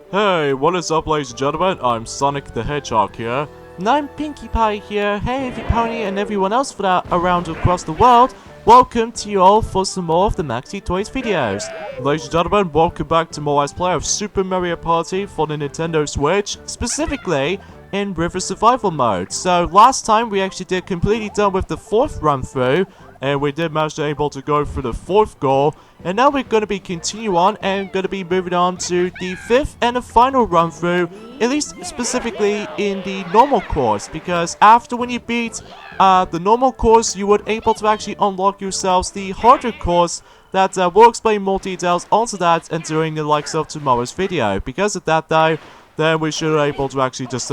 Hey, what is up, ladies and gentlemen? I'm Sonic the Hedgehog here. And I'm Pinkie Pie here. Hey, Evie Pony and everyone else for that around across the world. Welcome to you all for some more of the Maxi Toys videos. Ladies and gentlemen, welcome back to more Let's Play of Super Mario Party for the Nintendo Switch, Specifically in River Survival mode. So last time we actually did completely done with the 4th run through. and we did manage to able to go through the 4th goal, And now we're going to be continue on and going to be moving on to the 5th and the final run through, at least specifically in the normal course, because after when you beat the normal course, you were able to actually unlock yourselves the harder course that we'll explain more details onto that and during the likes of tomorrow's video. Because of that though, then we should be able to actually just,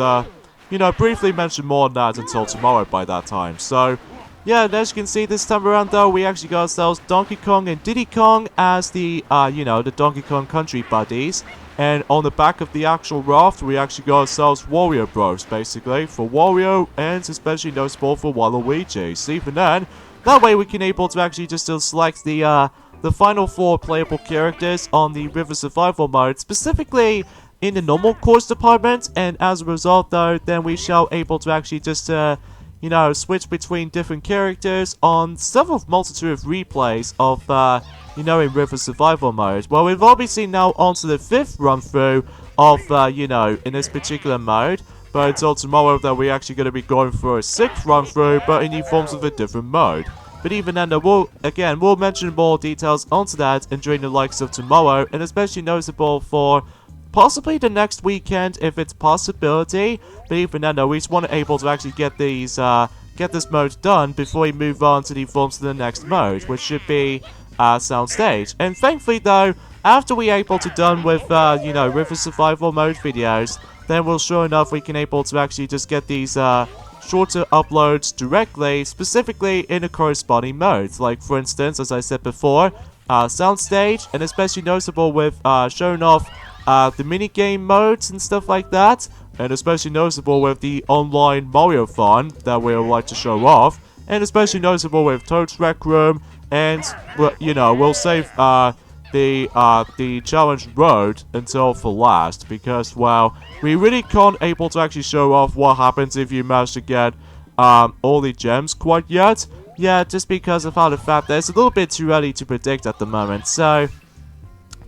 briefly mention more on that until tomorrow by that time. So, yeah, and as you can see this time around though, we actually got ourselves Donkey Kong and Diddy Kong as the, the Donkey Kong Country buddies. And on the back of the actual raft, we actually got ourselves Wario Bros, basically, for Wario, and especially noticeable for Waluigi. So even then, that way we can able to actually just select the final 4 playable characters on the River Survival mode, specifically in the normal course department. And as a result though, then we shall able to actually just, switch between different characters on several multitude of replays of, in River Survival mode. Well, we've obviously now onto the 5th run through of, in this particular mode. But until tomorrow that we're actually going to be going through a 6th run through, but in the forms of a different mode. But even then, we'll mention more details onto that and during the likes of tomorrow, and especially noticeable for possibly the next weekend if it's a possibility. But even then, we just want to able to actually get these, get this mode done before we move on to the forms of the next mode, which should be Soundstage. And thankfully though, after we able to done with, River Survival mode videos, then we'll sure enough we can able to actually just get these, shorter uploads directly, specifically in the corresponding modes. Like for instance, as I said before, Soundstage, and especially noticeable with, showing off the minigame modes and stuff like that, and especially noticeable with the online Mario-thon that we would like to show off, and especially noticeable with Toad's Rec Room, and, we'll save, the challenge road until for last, because, well, we really can't able to actually show off what happens if you manage to get, all the gems quite yet. Yeah, just because of how the fact that it's a little bit too early to predict at the moment, so,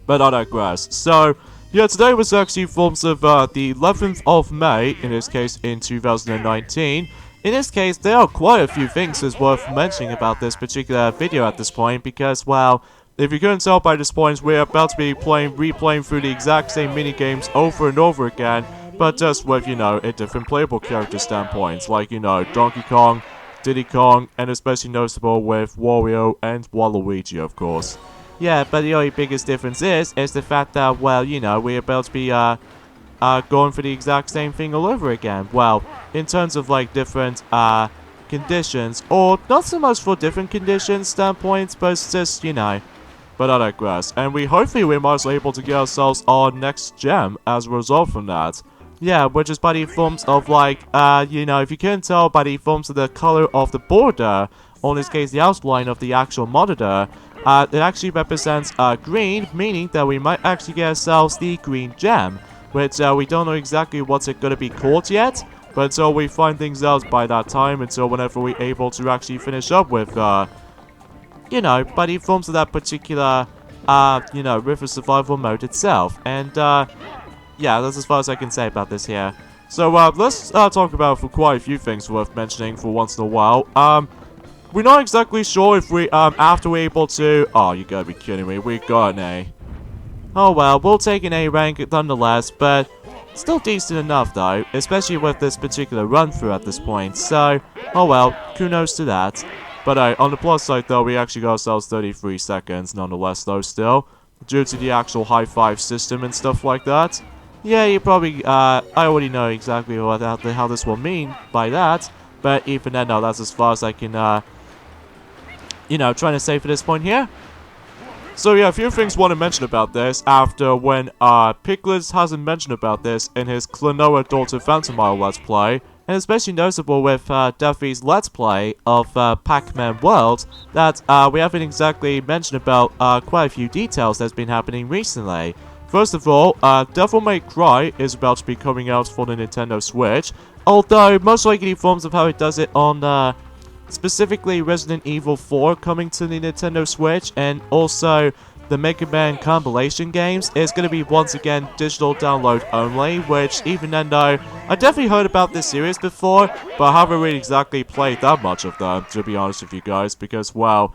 but I digress. So, yeah, today was actually forms of the 11th of May, in this case in 2019. In this case, there are quite a few things that's worth mentioning about this particular video at this point, because, well, if you couldn't tell by this point, we're about to be replaying through the exact same minigames over and over again, but just with, a different playable character standpoints, like, Donkey Kong, Diddy Kong, and especially noticeable with Wario and Waluigi, of course. Yeah, but the only biggest difference is the fact that, well, we're about to be, going for the exact same thing all over again. Well, in terms of, like, different, conditions, or not so much for different conditions standpoints, but it's just, but I digress. And hopefully we might be able to get ourselves our next gem as a result from that. Yeah, which is by the forms of, like, if you couldn't tell by the forms of the color of the border, or in this case the outline of the actual monitor, it actually represents green, meaning that we might actually get ourselves the green gem, which we don't know exactly what's it going to be called yet, but until we find things out by that time, until whenever we're able to actually finish up with, by the forms of that particular, River Survival mode itself. And, yeah, that's as far as I can say about this here. So, let's talk about for quite a few things worth mentioning for once in a while. We're not exactly sure if we, after we're able to... Oh, you gotta be kidding me. We got an A. Oh, well, we'll take an A rank nonetheless, but still decent enough, though, especially with this particular run-through at this point. So, oh well, kudos to that. But, on the plus side, though, we actually got ourselves 33 seconds, nonetheless, though, still, due to the actual high-five system and stuff like that. Yeah, you probably, I already know exactly what how this will mean by that, but even then, no, that's as far as I can, trying to say for this point here. So yeah, a few things I want to mention about this after when Piglet hasn't mentioned about this in his Klonoa Daughter Phantomile Let's Play, and especially noticeable with Duffy's Let's Play of Pac-Man World, that we haven't exactly mentioned about quite a few details that's been happening recently. first of all, Devil May Cry is about to be coming out for the Nintendo Switch. Although, most likely forms of how it does it on, specifically Resident Evil 4 coming to the Nintendo Switch, and also the Mega Man compilation games is going to be once again digital download only, which even then though, I definitely heard about this series before, but I haven't really exactly played that much of them, to be honest with you guys, because, well,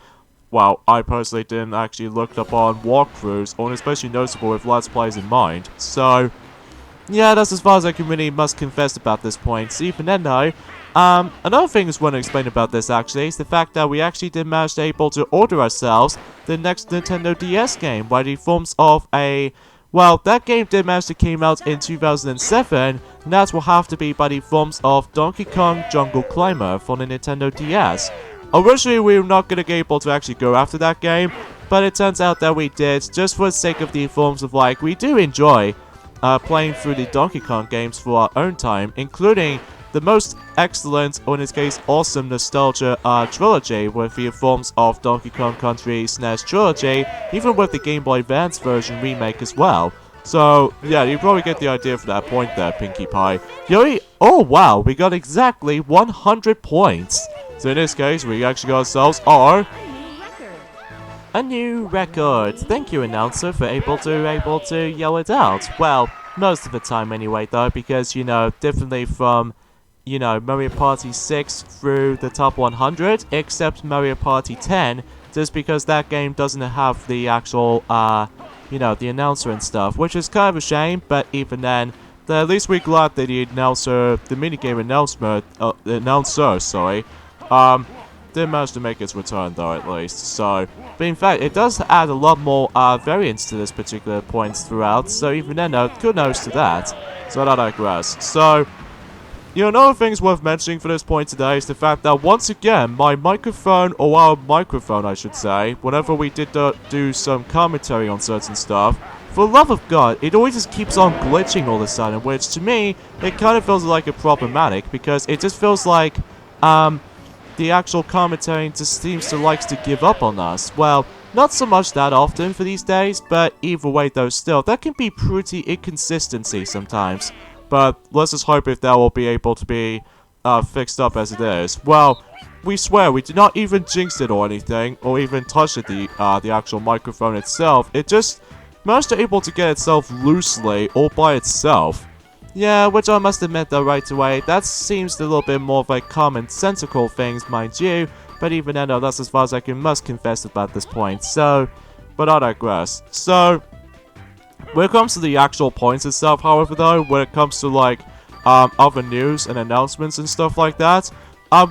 I personally didn't actually look up on walkthroughs, or especially noticeable with Let's Plays in mind, so yeah, that's as far as I can really must confess about this point. So even then though, another thing I just want to explain about this actually is the fact that we actually did manage to able to order ourselves the next Nintendo DS game by the forms of a, well, that game did manage to came out in 2007, and that will have to be by the forms of Donkey Kong Jungle Climber for the Nintendo DS. Originally we were not going to be able to actually go after that game, but it turns out that we did, just for the sake of the forms of like, we do enjoy playing through the Donkey Kong games for our own time, including the most excellent, or in this case, awesome nostalgia trilogy with the forms of Donkey Kong Country SNES trilogy, even with the Game Boy Advance version remake as well. So, yeah, you probably get the idea for that point there, Pinkie Pie. Oh wow, we got exactly 100 points. So in this case, we actually got ourselves our a new record. Thank you, announcer, for able to yell it out. Well, most of the time anyway, though, because, you know, differently from, you know, Mario Party 6 through the top 100, except Mario Party 10, just because that game doesn't have the actual, you know, the announcer and stuff, which is kind of a shame, but even then, at least we're glad that the announcer, the minigame announcer, did manage to make its return though, at least. So, but in fact, it does add a lot more variance to this particular points throughout, so even then, kudos to that. So I digress. So, you know, another thing's worth mentioning for this point today is the fact that once again, my microphone, or our microphone I should say, whenever we did do some commentary on certain stuff, for the love of God, it always just keeps on glitching all of a sudden, which to me, it kind of feels like a problematic, because it just feels like, the actual commentary just seems to likes to give up on us. Well, not so much that often for these days, but either way though still, that can be pretty inconsistency sometimes. But let's just hope if that will be able to be fixed up as it is. Well, we swear we did not even jinx it or anything, or even touch it, the actual microphone itself. It just managed to able to get itself loosely all by itself. Yeah, which I must admit though right away, that seems a little bit more of a commonsensical things, mind you, but even then though, that's as far as I must confess about this point, so, but I digress. So, when it comes to the actual points itself, however though, when it comes to like, other news and announcements and stuff like that,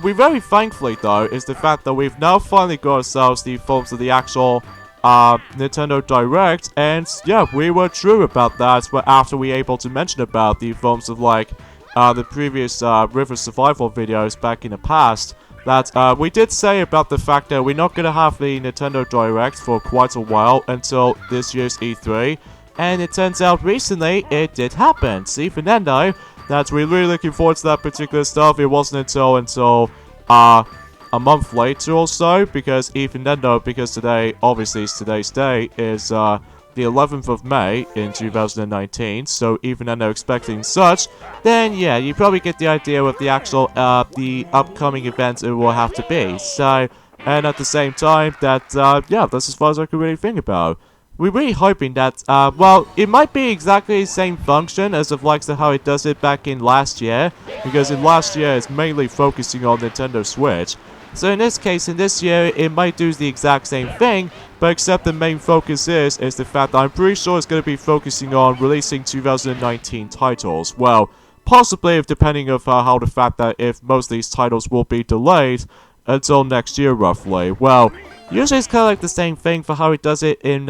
we very thankfully though, is the fact that we've now finally got ourselves the forms of the actual Nintendo Direct, and yeah, we were true about that, but after we able to mention about the forms of like, the previous, River Survival videos back in the past, that, we did say about the fact that we're not gonna have the Nintendo Direct for quite a while until this year's E3, and it turns out recently, it did happen. So even then though, that we're really looking forward to that particular stuff. It wasn't until, a month later or so, because even then though, because today, obviously today's day, is the 11th of May in 2019, so even then they're expecting such, then yeah, you probably get the idea with the actual, the upcoming events it will have to be, so, and at the same time, that, yeah, that's as far as I can really think about. We're really hoping that, well, it might be exactly the same function as of like how it does it back in last year, because in last year it's mainly focusing on Nintendo Switch. So in this case, in this year, it might do the exact same thing, but except the main focus is the fact that I'm pretty sure it's going to be focusing on releasing 2019 titles. Well, possibly if depending of how the fact that if most of these titles will be delayed until next year roughly. Well, usually it's kind of like the same thing for how it does it in,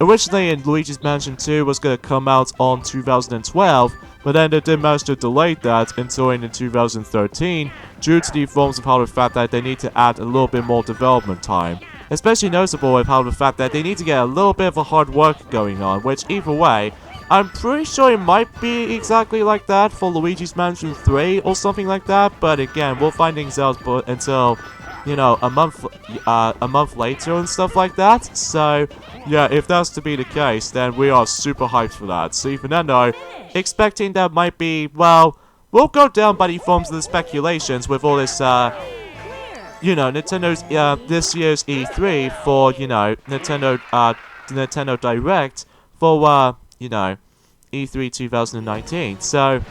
originally in Luigi's Mansion 2 was going to come out on 2012, but then they did manage to delay that until in 2013, due to the forms of how the fact that they need to add a little bit more development time. Especially noticeable with how the fact that they need to get a little bit of a hard work going on, which either way, I'm pretty sure it might be exactly like that for Luigi's Mansion 3 or something like that, but again, we'll find things out until you know, a month later and stuff like that. So, yeah, if that's to be the case, then we are super hyped for that. So even then, though, expecting that might be, well, we'll go down by the forms of the speculations with all this, you know, Nintendo's, this year's E3 for, you know, Nintendo Direct for, you know, E3 2019. So,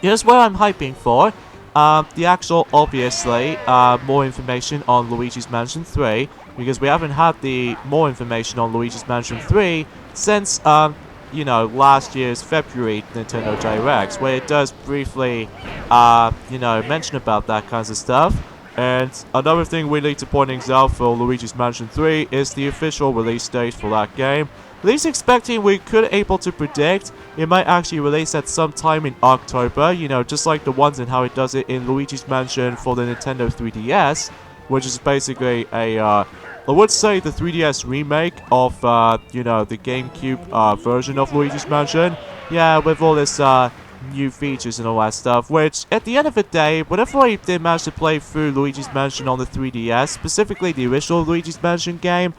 here's what I'm hyping for. The actual, obviously, more information on Luigi's Mansion 3, because we haven't had the more information on Luigi's Mansion 3 since, you know, last year's February Nintendo Direct, where it does briefly, you know, mention about that kinds of stuff. And another thing we need to point out for Luigi's Mansion 3 is the official release date for that game. At least expecting we could able to predict it might actually release at some time in October, you know, just like the ones and how it does it in Luigi's Mansion for the Nintendo 3DS, which is basically a, I would say the 3DS remake of, you know, the GameCube version of Luigi's Mansion. Yeah, with all this, new features and all that stuff, which, at the end of the day, whenever I did manage to play through Luigi's Mansion on the 3DS, specifically the original Luigi's Mansion game,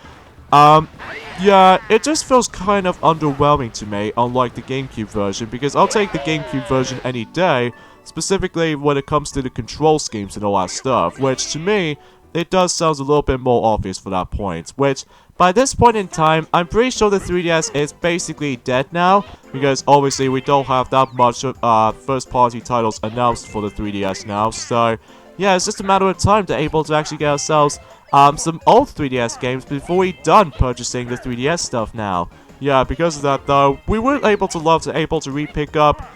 yeah, it just feels kind of underwhelming to me, unlike the GameCube version, because I'll take the GameCube version any day, specifically when it comes to the control schemes and all that stuff, which, to me, it does sound a little bit more obvious for that point, which, by this point in time, I'm pretty sure the 3DS is basically dead now, because obviously we don't have that much first-party titles announced for the 3DS now, so yeah, it's just a matter of time to able to actually get ourselves some old 3DS games before we're done purchasing the 3DS stuff now. Yeah, because of that though, we were able to re-pick up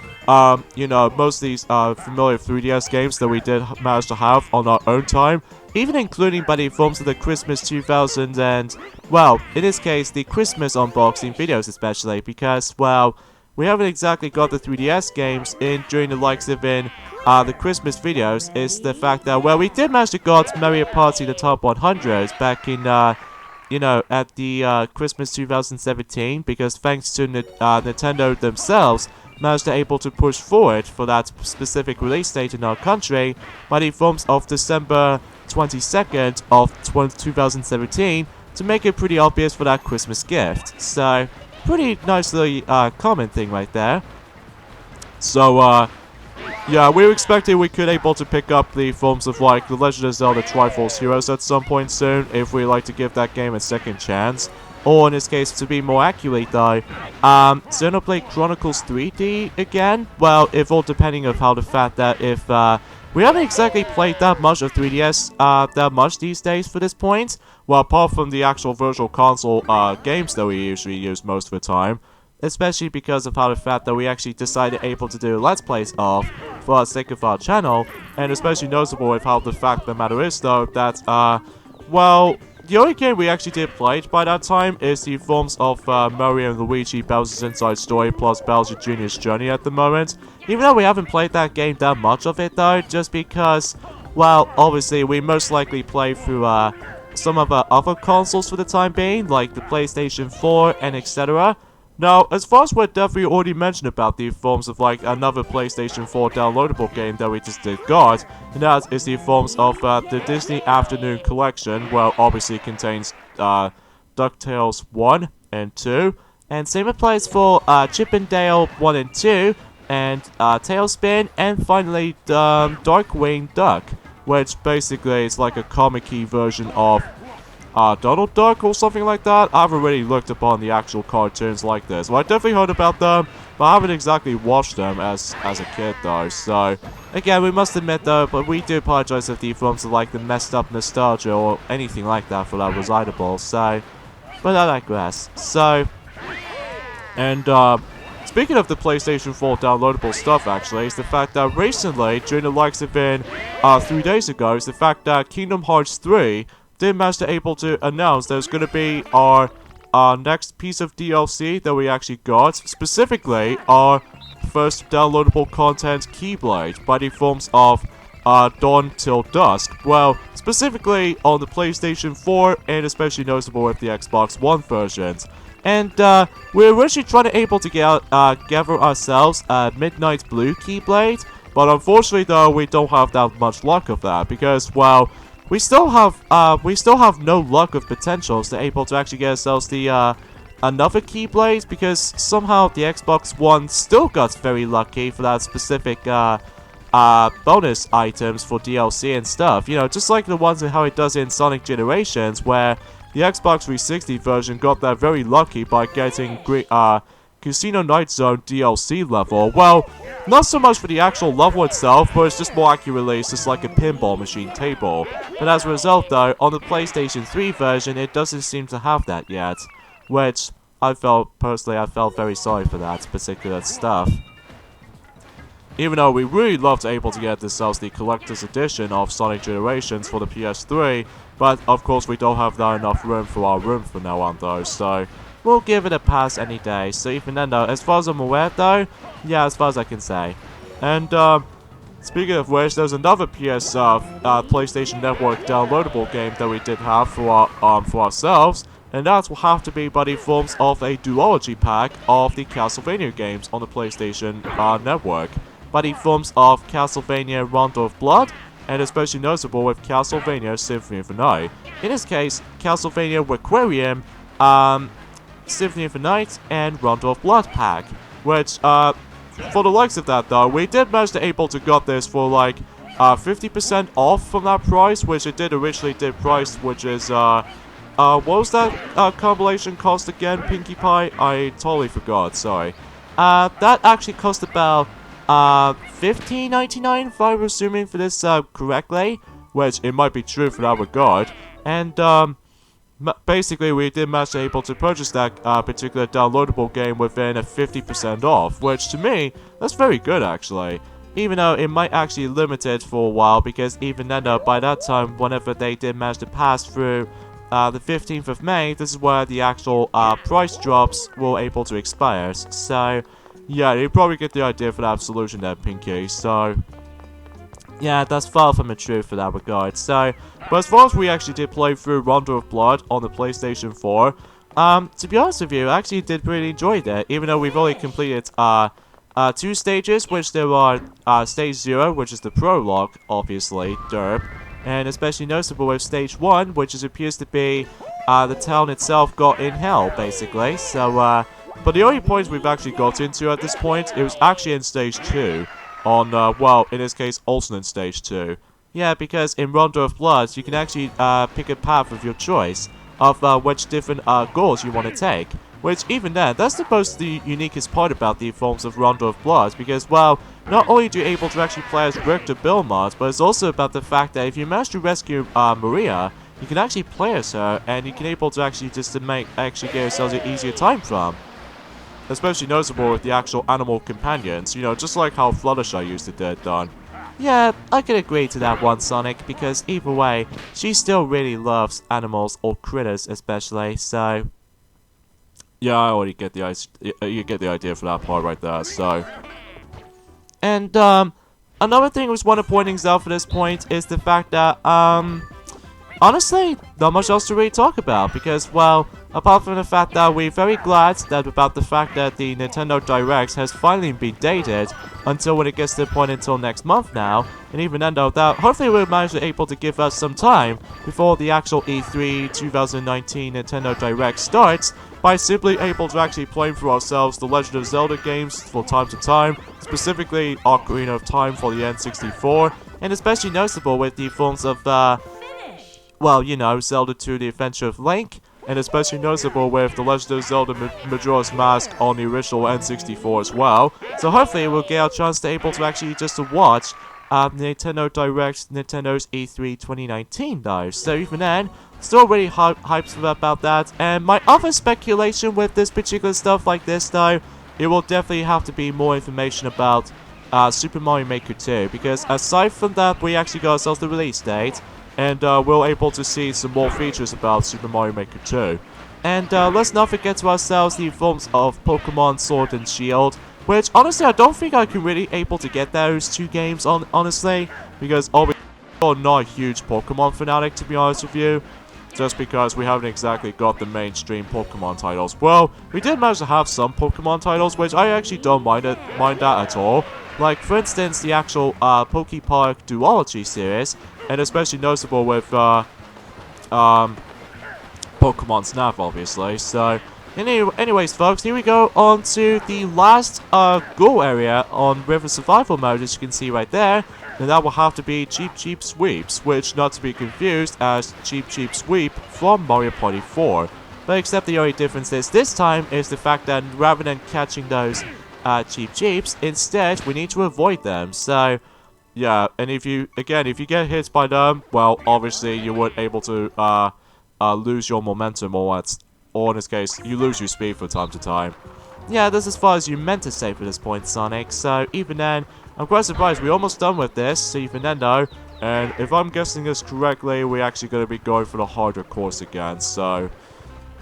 you know, most of these familiar 3DS games that we did manage to have on our own time, even including by the forms of the Christmas 2000 and, well, in this case, the Christmas unboxing videos especially, because, well, we haven't exactly got the 3DS games in during the likes of in the Christmas videos, is the fact that, well, we did manage to got Mario Party the Top 100 back in, you know, at the Christmas 2017, because thanks to Nintendo themselves, managed to able to push forward for that specific release date in our country by the forms of December 22nd of 2017 to make it pretty obvious for that Christmas gift. So, pretty nicely common thing right there. So, yeah, we were expecting we could able to pick up the forms of like The Legend of Zelda Triforce Heroes at some point soon if we like to give that game a second chance. Or in this case, to be more accurate though, Xenoblade Chronicles 3D again? Well, if all depending of how the fact that if, we haven't exactly played that much of 3DS, that much these days for this point. Well, apart from the actual Virtual Console, games that we usually use most of the time. Especially because of how the fact that we actually decided able to do Let's Plays of for the sake of our channel. And especially noticeable with how the fact of the matter is though, that, well, the only game we actually did play by that time is the forms of Mario and Luigi Bowser's Inside Story plus Bowser Jr.'s Journey at the moment. Even though we haven't played that game that much of it though, just because, well, obviously we most likely play through some of our other consoles for the time being, like the PlayStation 4 and etc. Now, as far as what Dev already mentioned about the forms of like another PlayStation 4 downloadable game that we just did got, and that is the forms of the Disney Afternoon Collection, well, obviously contains DuckTales 1 and 2, and same applies for Chip 'n Dale 1 and 2, and Tailspin, and finally Darkwing Duck, which basically is like a comic-y version of Donald Duck or something like that. I haven't really looked upon the actual cartoons like this. Well, I definitely heard about them, but I haven't exactly watched them as a kid though. So, again, we must admit though, but we do apologize if the forms of like the messed up nostalgia or anything like that for that was audible. So, but I digress. So, and speaking of the PlayStation 4 downloadable stuff actually, is the fact that recently, during the likes of 3 days ago, is the fact that Kingdom Hearts 3 did manage to able to announce there's going to be our next piece of DLC that we actually got, specifically our first downloadable content Keyblade by the forms of Dawn Till Dusk. Well, specifically on the PlayStation 4 and especially noticeable with the Xbox One versions. And we're originally trying to able to gather ourselves a Midnight Blue Keyblade, but unfortunately though we don't have that much luck of that because, well, we still have no luck of potentials to able to actually get ourselves the another Keyblade, because somehow the Xbox One still got very lucky for that specific bonus items for DLC and stuff. You know, just like the ones and how it does in Sonic Generations, where the Xbox 360 version got that very lucky by getting Casino Night Zone DLC level. Well, not so much for the actual level itself, but it's just more accurately, it's just like a pinball machine table. But as a result though, on the PlayStation 3 version, it doesn't seem to have that yet. Which, personally, I felt very sorry for that particular stuff. Even though we really loved able to get this as the collector's edition of Sonic Generations for the PS3, but of course we don't have that enough room for our room from now on though, so we'll give it a pass any day. So even then though, as far as I'm aware though, yeah, as far as I can say. And speaking of which, there's another PlayStation Network downloadable game that we did have for ourselves, and that will have to be by the forms of a duology pack of the Castlevania games on the PlayStation Network, by the forms of Castlevania Rondo of Blood, and especially noticeable with Castlevania Symphony of the Night. In this case, Castlevania Requiem, Symphony of the Night, and Rondo of Blood pack, which, for the likes of that though, we did manage to able to got this for like 50% off from that price, which it originally did price, which is what was that compilation cost again, Pinkie Pie? I totally forgot, sorry. That actually cost about $15.99 if I'm assuming for this correctly, which it might be true for that regard. And basically we did manage to able to purchase that particular downloadable game within a 50% off, which to me, that's very good actually. Even though it might actually limit it for a while, because even then by that time, whenever they did manage to pass through the 15th of May, this is where the actual price drops will able to expire. So, yeah, you probably get the idea for that solution there, Pinky. So, yeah, that's far from the truth for that regard. So, but as far as we actually did play through Rondo of Blood on the PlayStation 4, to be honest with you, I actually did really enjoy that, even though we've only completed 2 stages, which there are Stage 0, which is the prologue, obviously, derp. And especially noticeable with Stage 1, which appears to be the town itself got in hell, basically. So, but the only points we've actually got into at this point, it was actually in Stage 2. On, well, in this case, alternate Stage 2. Yeah, because in Rondo of Blood, you can actually pick a path of your choice of which different goals you want to take. Which, even then, that's the uniquest part about the forms of Rondo of Blood, because, well, not only do you able to actually play as Richter Belmont, but it's also about the fact that if you manage to rescue Maria, you can actually play as her, and you can able to actually actually get yourselves an easier time from. Especially noticeable with the actual animal companions, you know, just like how Fluttershy used to do it, Don. Yeah, I can agree to that one, Sonic, because either way, she still really loves animals, or critters especially, so... Yeah, I already get the idea for that part right there, so... And, another thing I was want to pointing out for this point is the fact that, honestly, not much else to really talk about, because, well, apart from the fact that we're very glad that about the fact that the Nintendo Direct has finally been dated until when it gets to the point until next month now, and even then though, that hopefully we'll manage to able to give us some time before the actual E3 2019 Nintendo Direct starts, by simply able to actually play for ourselves the Legend of Zelda games from time to time, specifically Ocarina of Time for the N64, and especially noticeable with the forms of, well, you know, Zelda 2 The Adventure of Link, and especially noticeable with the Legend of Zelda Majora's Mask on the original N64 as well. So hopefully we'll get a chance to able to actually just to watch Nintendo Direct Nintendo's E3 2019 though. So even then, still really hyped about that. And my other speculation with this particular stuff like this though, it will definitely have to be more information about Super Mario Maker 2. Because aside from that, we actually got ourselves the release date. And we're able to see some more features about Super Mario Maker 2. And let's not forget to ourselves the forms of Pokemon Sword and Shield, which honestly I don't think I can really able to get those 2 games honestly, because I'm not a huge Pokemon fanatic to be honest with you, just because we haven't exactly got the mainstream Pokemon titles. Well, we did manage to have some Pokemon titles, which I actually don't mind that at all. Like, for instance, the actual PokePark Duology series, and especially noticeable with Pokemon Snap, obviously. So, anyways, folks, here we go on to the last goal area on River Survival Mode, as you can see right there. And that will have to be Cheep Cheep Sweeps, which not to be confused as Cheep Cheep Sweep from Mario Party 4. But except the only difference is this time is the fact that rather than catching those Cheep Cheeps, instead we need to avoid them. So, yeah, and if you get hit by them, well, obviously you weren't able to lose your momentum, or in this case, you lose your speed from time to time. Yeah, that's as far as you meant to say for this point, Sonic. So even then, I'm quite surprised we're almost done with this, even then though. And if I'm guessing this correctly, we're actually going to be going for the harder course again. So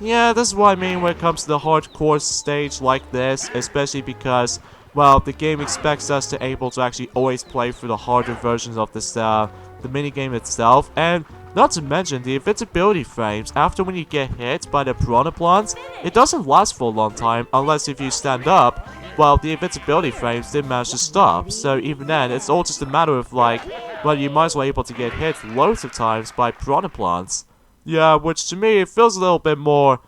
yeah, this is what I mean when it comes to the hard course stage like this, especially because, well, the game expects us to able to actually always play through the harder versions of this, the minigame itself. And not to mention, the invincibility frames, after when you get hit by the Piranha Plants, it doesn't last for a long time, unless if you stand up. Well, the invincibility frames did manage to stop, so even then, it's all just a matter of, like, well, you might as well able to get hit loads of times by Piranha Plants. Yeah, which to me, it feels a little bit more,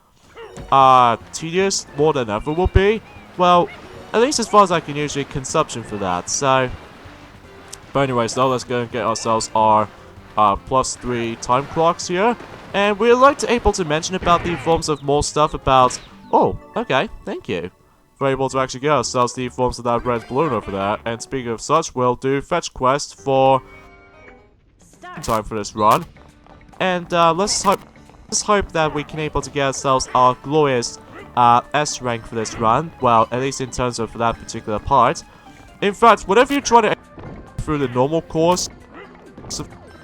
tedious, more than ever will be. Well, at least as far as I can usually consumption for that, so. But anyways, now let's go and get ourselves our +3 time clocks here. And we'd like to able to mention about the forms of more stuff about... Oh, okay, thank you. We're able to actually get ourselves the forms of that red balloon over there. And speaking of such, we'll do fetch quest for time for this run. And let's hope that we can able to get ourselves our glorious S rank for this run. Well, at least in terms of that particular part. In fact, whenever you try to through the normal course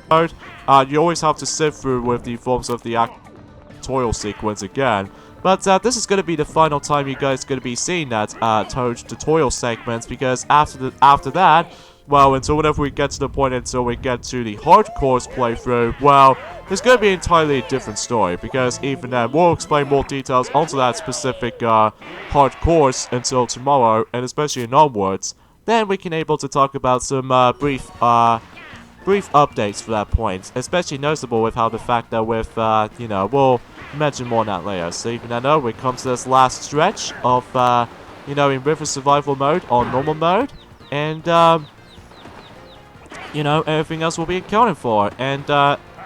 mode, you always have to sit through with the forms of the tutorial sequence again. But this is going to be the final time you guys are going to be seeing that Toad tutorial segments, because after that, well, until whenever we get to the point until we get to the hard course playthrough, well, it's going to be an entirely different story, because even then, we'll explain more details onto that specific hard course until tomorrow, and especially in onwards. Then we can able to talk about some brief updates for that point, especially noticeable with how the fact that with, you know, we'll mention more on that later. So even though we come to this last stretch of, you know, in River Survival Mode or normal mode, and, you know, everything else will be accounted for. And,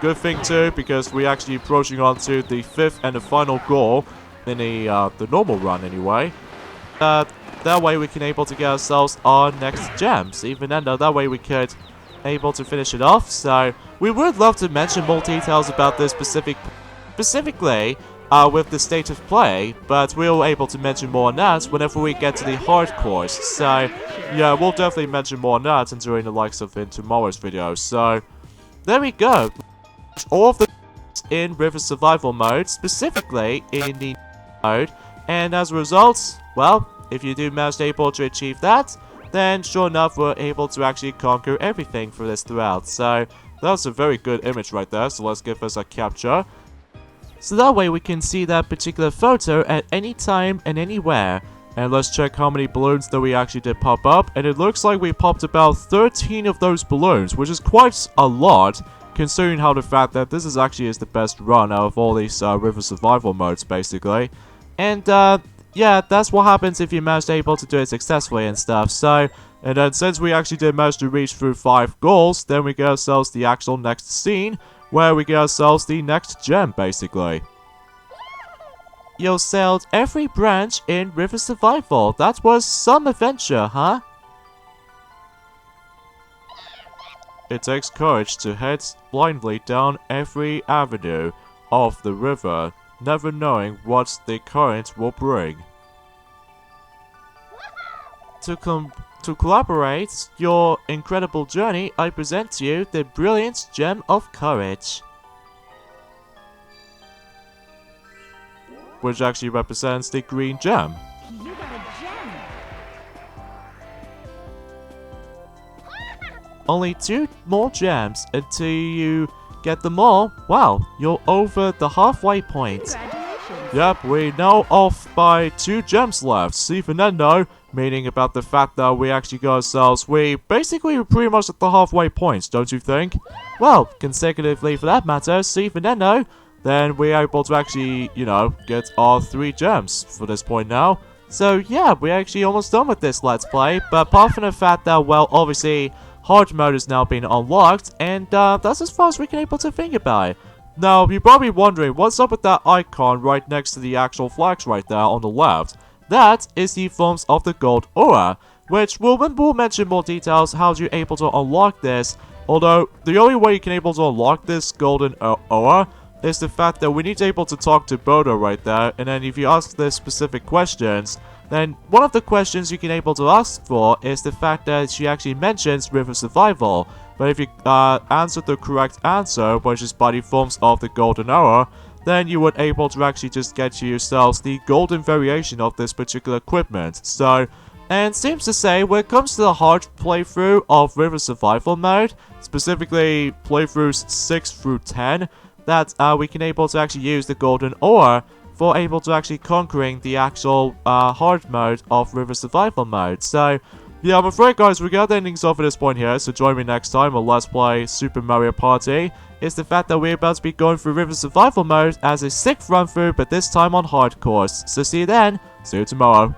good thing too, because we're actually approaching on to the 5th and the final goal in the normal run anyway. That way we can able to get ourselves our next gems. Even then, that way we could able to finish it off. So we would love to mention more details about this specifically with the state of play, but we'll able to mention more on that whenever we get to the hard course. So yeah, we'll definitely mention more on that and during the likes of in tomorrow's video. So there we go. All of the in River Survival Mode, specifically in the mode, and as a result, well, if you do manage to able to achieve that, then sure enough we're able to actually conquer everything for this throughout. So that's a very good image right there, so let's give us a capture. So that way we can see that particular photo at any time and anywhere. And let's check how many balloons that we actually did pop up, and it looks like we popped about 13 of those balloons, which is quite a lot, considering how the fact that this is actually the best run out of all these River Survival modes basically. And yeah, that's what happens if you manage to able to do it successfully and stuff. So, and then since we actually did manage to reach through 5 goals, then we get ourselves the actual next scene, where we get ourselves the next gem, basically. You sailed every branch in River Survival. That was some adventure, huh? It takes courage to head blindly down every avenue of the river, never knowing what the current will bring. To collaborate your incredible journey, I present to you the brilliant Gem of Courage, which actually represents the green gem. You got a gem. Only 2 more gems until you get them all. Wow, you're over the halfway point. Congratulations. Yep, we now off by 2 gems left. See Fernando, meaning about the fact that we actually got ourselves, we basically were pretty much at the halfway point, don't you think? Well, consecutively for that matter, see Fernando, then we're able to actually, you know, get our 3 gems for this point now. So yeah, we're actually almost done with this Let's Play, but apart from the fact that, well, obviously, hard mode has now been unlocked, and that's as far as we can able to think about it. Now, you're probably wondering, what's up with that icon right next to the actual flags right there on the left? That is the forms of the gold aura, which we'll mention more details how you're able to unlock this, although the only way you can able to unlock this golden aura is the fact that we need to able to talk to Bodo right there, and then if you ask the specific questions, then one of the questions you can able to ask for is the fact that she actually mentions river survival. But if you answer the correct answer, which is by the forms of the golden aura, then you would able to actually just get yourselves the golden variation of this particular equipment. So, and seems to say when it comes to the hard playthrough of river survival mode, specifically playthroughs 6 through 10, that we can able to actually use the golden aura for able to actually conquering the actual hard mode of river survival mode. So yeah, I'm afraid guys, we got the endings off at this point here, so join me next time on Let's Play Super Mario Party. It's the fact that we're about to be going through river survival mode as a 6th run through, but this time on hard course. So see you then, see you tomorrow.